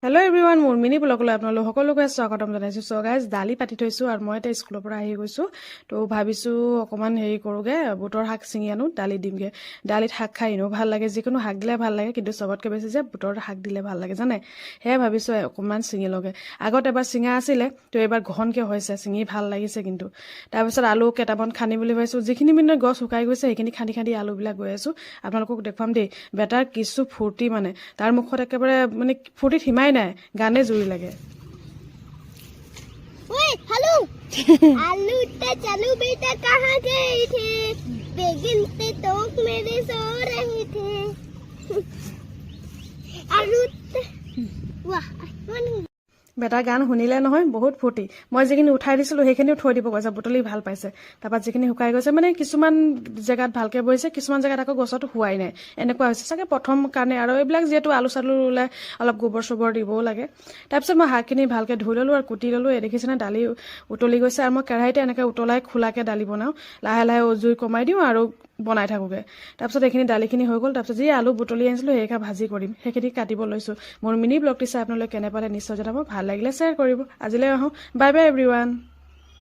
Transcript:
Hello' everyone, মোৰ mini ব্লগলৈ আপোনালোক সকলোকে স্বাগতম জনাইছোঁ। চ' গাইজ, দালি পাতি থৈছোঁ আৰু মই এতিয়া স্কুলৰ পৰা আহি গৈছোঁ। তো ভাবিছোঁ অকণমান হেৰি কৰোঁগৈ, বুটৰ শাক ছিঙি আনো, দালি দিমগৈ। দালিত শাক খাই এনেও ভাল লাগে, যিকোনো শাক দিলে ভাল লাগে, কিন্তু চবতকৈ বেছি যে বুটৰ শাক দিলে ভাল লাগে জানে। সেয়ে ভাবিছোঁ অকণমান ছিঙি লওঁগৈ। আগত এবাৰ ছিঙা আছিলে, তো এইবাৰ ঘনকৈ হৈছে, ছিঙি ভাল লাগিছে কিন্তু। তাৰপিছত আলু কেইটামান খান্দি বুলি ভাবিছোঁ। যিখিনি মানে গছ শুকাই গৈছে সেইখিনি খান্দি খান্দি আলুবিলাক গৈ আছোঁ। আপোনালোকক দেখুৱাম দেই। বেটাৰ কিছু ফূৰ্তি মানে, তাৰ মুখত একেবাৰে মানে ফূৰ্তিত সীমাই নাই, গানে জুৰি লাগে। ओए हेलो आलू ते चलू बेटा कहाँ गए थे बेगिन से तोक मेरे सो रहे थे आलू वाह বেটা গান শুনিলে নহয় বহুত ফূৰ্তি। মই যিখিনি উঠাই দিছিলোঁ সেইখিনিও থৈ দিব কৈছে, বুটলি ভাল পাইছে। তাৰপৰা যিখিনি শুকাই গৈছে মানে কিছুমান জেগাত ভালকৈ বহিছে, কিছুমান জেগাত আকৌ গছতো হোৱাই নাই, এনেকুৱা হৈছে চাগে প্ৰথম কাৰণে। আৰু এইবিলাক যিহেতু আলু চালু ৰুলে অলপ গোবৰ চোবৰ দিবও লাগে। তাৰপিছত মই শাকখিনি ভালকৈ ধুই ল'লোঁ আৰু কুটি ল'লোঁ। দেখিছেনে দালি উতলি গৈছে, আৰু মই কেৰাহীতে এনেকৈ উতলাই খোলাকৈ দালি বনাওঁ, লাহে লাহে জুই কমাই দিওঁ আৰু বনাই থাকোঁগৈ। তাৰপিছত এইখিনি দালিখিনি হৈ গ'ল। তাৰপিছত যি আলু বুটলি আনিছিলোঁ সেইকা ভাজি কৰিম, সেইখিনি কাটিব লৈছোঁ। মোৰ মিনি ব্লগটো চাই আপোনালোকে কেনে পালে নিশ্চয় জনাব, ভাল লাগিলে শ্বেয়াৰ কৰিব। আজিলৈ আহোঁ, বাই বাই এভৰিৱান।